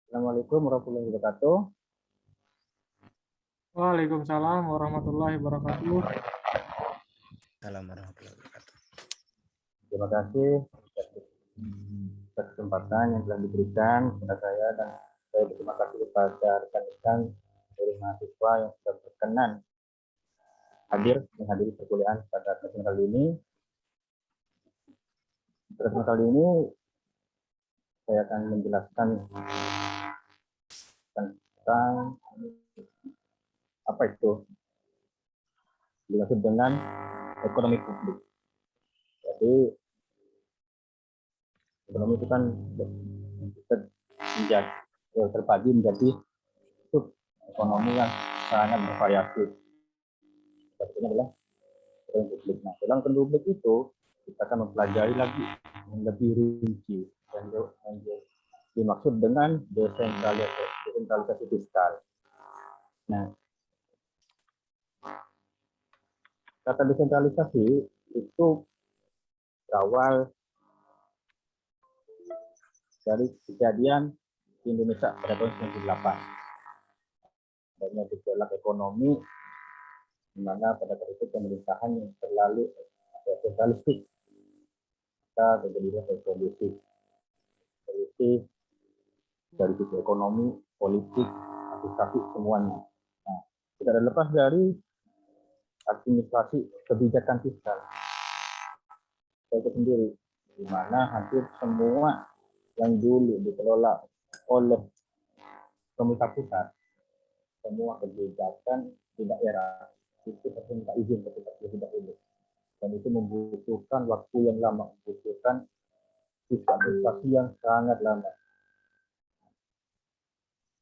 Assalamualaikum warahmatullahi wabarakatuh. Waalaikumsalam warahmatullahi wabarakatuh. Assalamualaikum warahmatullahi wabarakatuh. Terima kasih atas kesempatan yang telah diberikan kepada saya, dan saya berterima kasih kepada rekan-rekan dari mahasiswa yang sudah berkenan hadir menghadiri perkuliahan pada kesempatan kali ini. Pada kesempatan kali ini saya akan menjelaskan tentang apa itu dimaksud dengan ekonomi publik. Jadi ekonomi itu kan terbagi menjadi sub ekonomi yang sangat bervariasi. Satunya adalah ekonomi publik. Nah, dalam ekonomi publik itu kita akan mempelajari lagi yang lebih rinci dan dimaksud dengan desentralisasi fiskal. Nah, kata desentralisasi itu berawal dari kejadian di Indonesia pada tahun 98. Adanya gejolak ekonomi di mana pada saat itu pemerintahan yang terlalu sentralistik, kita terjadinya revolusi dari sisi ekonomi, politik, administrasi semuanya. Nah, tidak ada lepas dari administrasi kebijakan fiskal itu sendiri, di mana hampir semua yang dulu dikelola oleh pemerintah pusat, semua kebijakan di daerah itu minta izin ketika tidak dulu, dan itu membutuhkan waktu yang lama, membutuhkan administrasi yang sangat lama.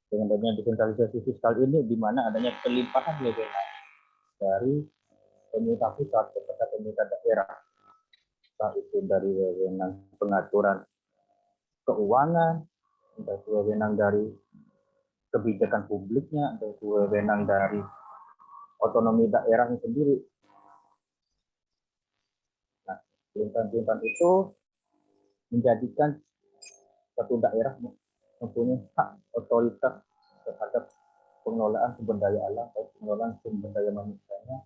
Dengan adanya desentralisasi fiskal ini, di mana adanya pelimpahan wewenang dari pemerintah pusat kepada pemerintah daerah, entah itu dari wewenang pengaturan keuangan, entah itu wewenang dari kebijakan publiknya, entah itu wewenang dari otonomi daerahnya sendiri. Nah, pelimpahan-pelimpahan itu menjadikan satu daerah mempunyai hak otoritas terhadap pengelolaan sumber daya alam atau pengelolaan sumber daya manusianya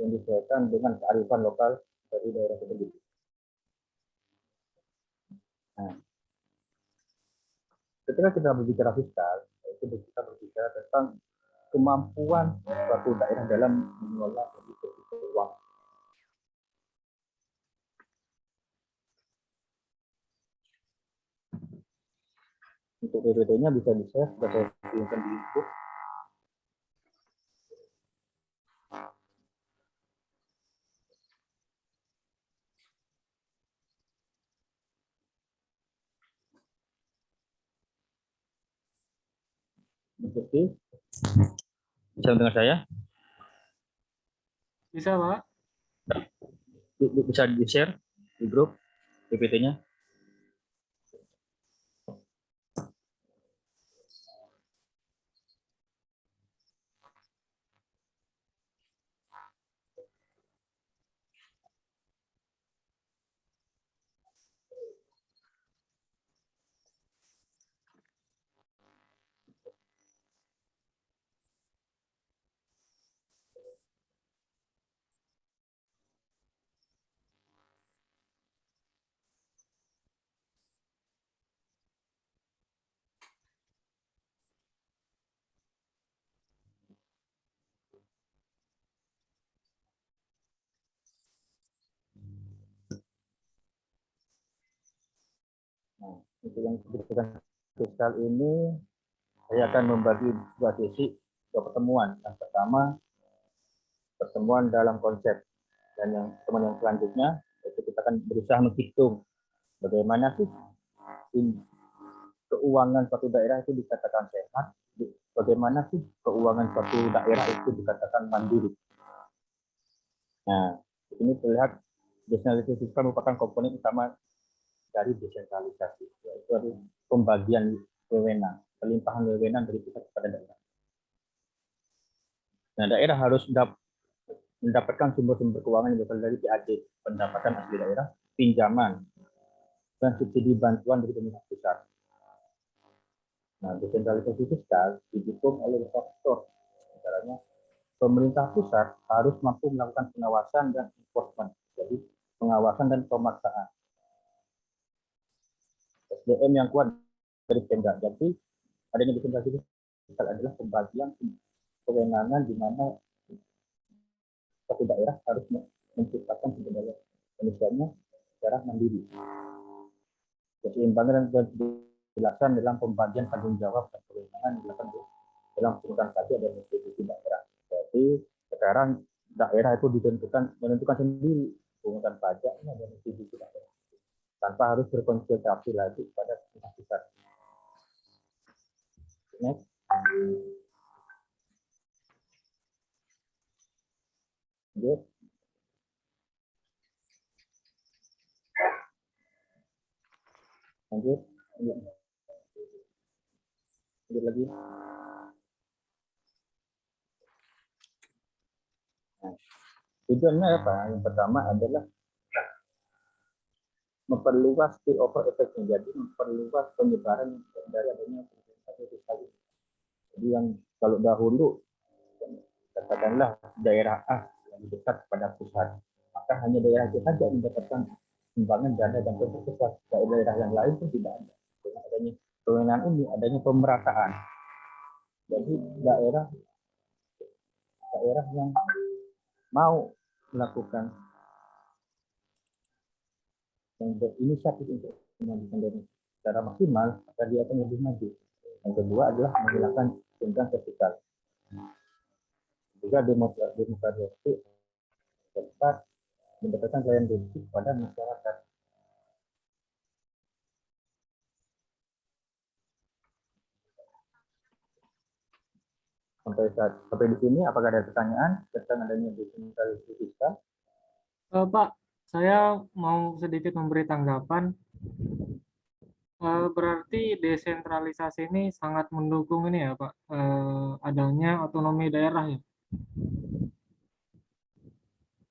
yang disesuaikan dengan kearifan lokal dari daerah tersebut. Nah, ketika kita berbicara fiskal, itu kita berbicara tentang kemampuan suatu daerah dalam mengelola keuangan. Untuk PPT-nya bisa di-share, bisa dikirimkan di YouTube. Oke, bisa mendengar saya? Bisa, Pak? Bisa di-share di grup PPT-nya. Nah, untuk yang kebijakan fiskal ini, saya akan membagi dua sesi, dua pertemuan. Yang pertama, pertemuan dalam konsep, dan yang pertemuan yang selanjutnya itu kita akan berusaha menghitung bagaimana sih keuangan suatu daerah itu dikatakan sehat, bagaimana sih keuangan suatu daerah itu dikatakan mandiri. Nah, di sini terlihat desentralisasi fiskal merupakan komponen utama dari desentralisasi, yaitu pembagian wewenang, pelimpahan wewenang dari pusat kepada daerah. Nah, daerah harus mendapatkan sumber-sumber keuangan yang berasal dari PAD, pendapatan asli daerah, pinjaman, dan subsidi bantuan dari pemerintah pusat. Nah, desentralisasi fiskal didukung oleh faktor, misalnya pemerintah pusat harus mampu melakukan pengawasan dan enforcement, jadi pengawasan dan pemaksaan. SDM yang kuat dari Pemda. Jadi adanya desentralisasi fiskal adalah pembagian kewenangan di mana satu daerah harus menciptakan sumber daya manusianya secara mandiri. Keseimbangan dan kejelasan dalam pembagian tanggung jawab dan kewenangan dilakukan dalam pungutan pajak dan distribusi daerah. Jadi sekarang daerah itu menentukan sendiri pungutan pajaknya dan distribusi daerah tanpa harus berkonsultasi lagi pada pemerintah pusat. Next. Lanjut. Lanjut. Lanjut lagi. Nah, tujuannya apa? Yang pertama adalah memperluas spillover effect, jadi memperluas penyebaran dari adanya desentralisasi fiskal. Jadi yang kalau dahulu katakanlah daerah A yang dekat pada pusat, maka hanya daerah itu saja yang mendapatkan sumbangan dana dan pusat. Daerah yang lain pun tidak ada. Dengan adanya kewenangan ini, adanya pemerataan. Jadi daerah yang mau melakukan yang berinisiatif untuk melanjutkan dana secara maksimal, maka dia akan lebih maju. Yang kedua adalah menghilangkan tunggang vertikal. Juga demokrasi serta mendapatkan pelayanan publik pada masyarakat. Sampai di sini, apakah ada pertanyaan tentang adanya desentralisasi fiskal? Pak, saya mau sedikit memberi tanggapan. Berarti desentralisasi ini sangat mendukung ini ya Pak, adanya otonomi daerah ya.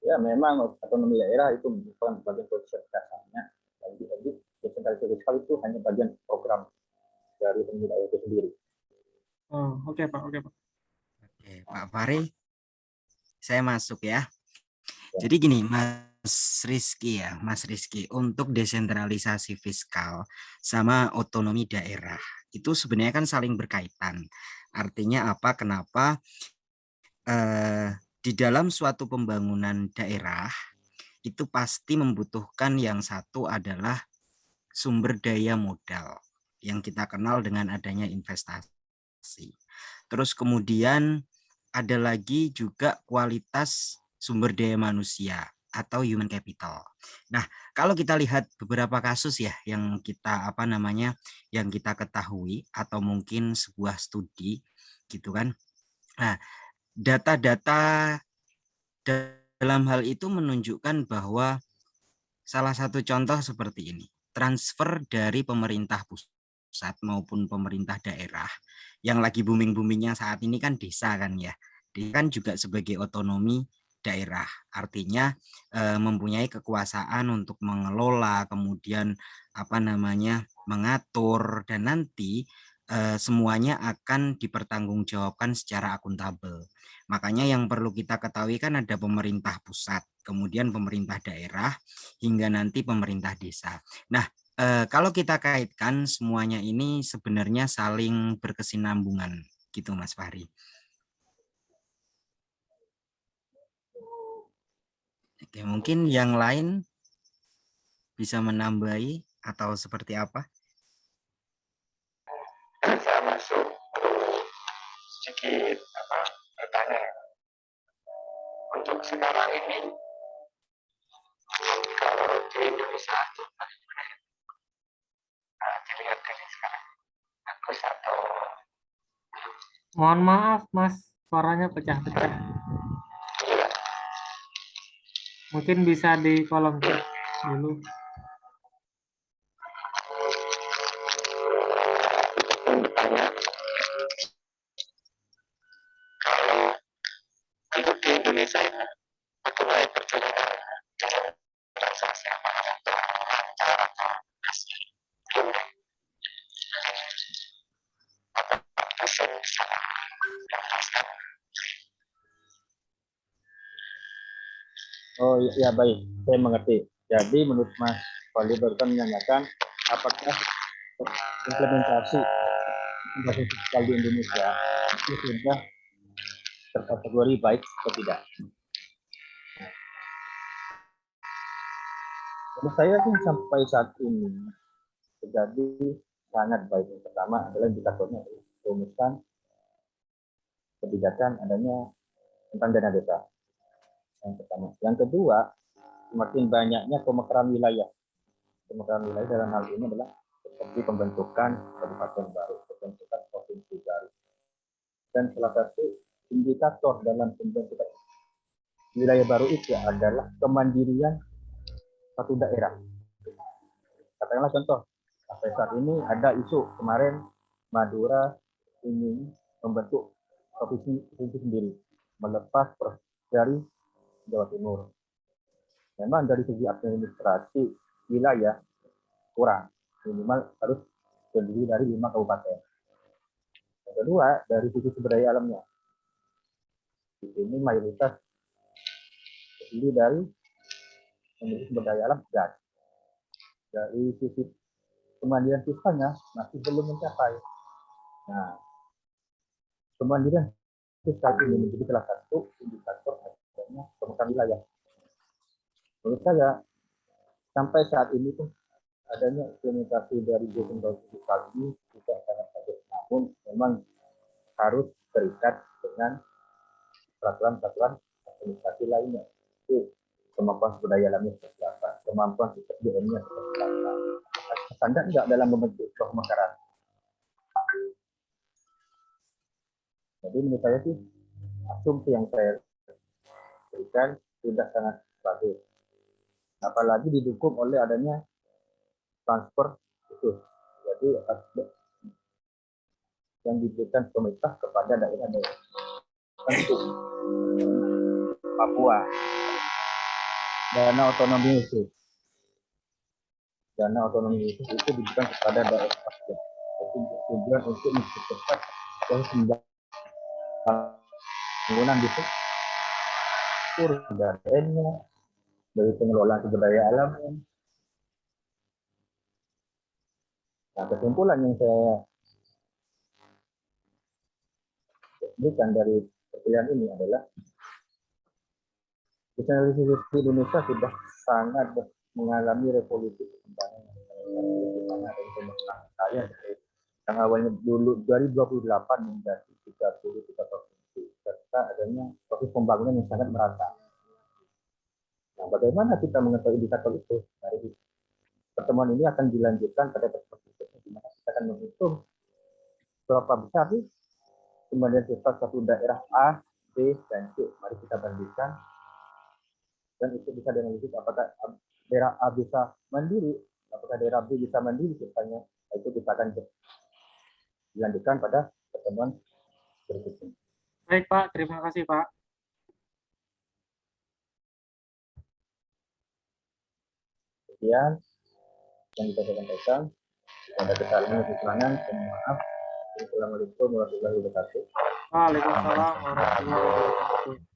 Ya, memang otonomi daerah itu merupakan bagian proses dasarnya. Jadi desentralisasi fiskal itu hanya bagian program dari pemerintah itu sendiri. Oh, oke Pak, oke Pak. Oke, Pak Fahri, saya masuk ya. Jadi gini, Mas Rizky, untuk desentralisasi fiskal sama otonomi daerah itu sebenarnya kan saling berkaitan. Artinya apa? Kenapa? Di dalam suatu pembangunan daerah itu pasti membutuhkan yang satu adalah sumber daya modal yang kita kenal dengan adanya investasi. Terus kemudian ada lagi juga kualitas sumber daya manusia atau human capital. Nah, kalau kita lihat beberapa kasus ya yang kita yang kita ketahui atau mungkin sebuah studi gitu kan. Nah, data-data dalam hal itu menunjukkan bahwa salah satu contoh seperti ini, transfer dari pemerintah pusat maupun pemerintah daerah yang lagi booming-boomingnya saat ini kan desa kan ya. Dia kan juga sebagai otonomi daerah, artinya mempunyai kekuasaan untuk mengelola, kemudian mengatur dan nanti semuanya akan dipertanggungjawabkan secara akuntabel. Makanya yang perlu kita ketahui kan ada pemerintah pusat, kemudian pemerintah daerah, hingga nanti pemerintah desa. Nah, kalau kita kaitkan semuanya ini sebenarnya saling berkesinambungan gitu Mas Fahri. Oke, mungkin yang lain bisa menambahi atau seperti apa? Saya masuk sedikit bertanya. Untuk sekarang ini, kalau di Indonesia itu dilihat dari sekarang bagus atau Mohon maaf Mas, suaranya pecah-pecah. Mungkin bisa di kolom chat dulu. kalau untuk di Indonesia ya, bagaimana perjalanan dengan transaksi apakah lancar atau masih belum? Oh ya, baik, saya mengerti. Jadi menurut Mas Wali barusan menanyakan apakah implementasi pembahasan fiskal di Indonesia itu sudah terkategori baik atau tidak. Menurut saya sih sampai saat ini terjadi sangat baik. Yang pertama adalah indikatornya rumuskan kebijakan adanya tentang dana desa. Yang pertama. Yang kedua, semakin banyaknya pemekaran wilayah. Pemekaran wilayah dalam hal ini adalah seperti pembentukan kabupaten baru, pembentukan provinsi baru. Dan salah satu indikator dalam pembentukan wilayah baru itu adalah kemandirian satu daerah. Katakanlah contoh, sampai saat ini ada isu kemarin Madura ingin membentuk provinsi sendiri, melepas dari Jawa Timur. Memang dari segi administrasi wilayah kurang, minimal harus terdiri dari 5 kabupaten. Yang kedua, dari sisi sumber daya alamnya. Di sini mayoritas terdiri dari memiliki sumber daya alam gas. Dari sisi kemandirian fiskalnya masih belum mencapai. Nah, kemandirian fiskal ini menjadi salah satu indikator adanya pemekaran wilayah. Menurut saya, sampai saat ini pun adanya implementasi dari desentralisasi fiskal ini tidak sangat bagus. Namun memang harus terikat dengan peraturan-peraturan administrasi lainnya. Itu kemampuan sumber daya alamnya seperti apa, kemampuan SDM-nya seperti apa. Standar enggak dalam membentuk pemekaran. Jadi menurut saya sih asumsi yang saya berikan sudah sangat bagus. Apalagi didukung oleh adanya transfer khusus. Jadi yang diberikan pemerintah kepada daerah-daerah tertentu. Papua, dana otonomi khusus. Dana otonomi khusus itu diberikan kepada daerah tersebut. Jadi tujuan untuk mempercepat proses pembangunan di struktur DN-nya, dari pengelolaan sumber daya alam. Nah, kesimpulan yang saya berikan dari pilihan ini adalah desentralisasi Indonesia sudah sangat mengalami revolusi perkembangan saya yang awalnya dulu 2028 menjadi 33 provinsi serta adanya proses pembangunan yang sangat merata. Nah, bagaimana kita mengetahui indikator itu? Dari pertemuan ini akan dilanjutkan pada pertemuan di mana kita akan menghitung berapa besar sih kemandirian fiskal satu daerah A, B, dan C. Mari kita bandingkan dan itu bisa dianalisis apakah daerah A bisa mandiri, apakah daerah B bisa mandiri misalnya. Itu kita akan dilanjutkan pada pertemuan berikutnya. Baik Pak, terima kasih Pak. Sekian yang bisa saya sampaikan. Ada kesalahan dan kekurangan, mohon maaf. Assalamualaikum warahmatullahi wabarakatuh. Waalaikumsalam warahmatullahi wabarakatuh.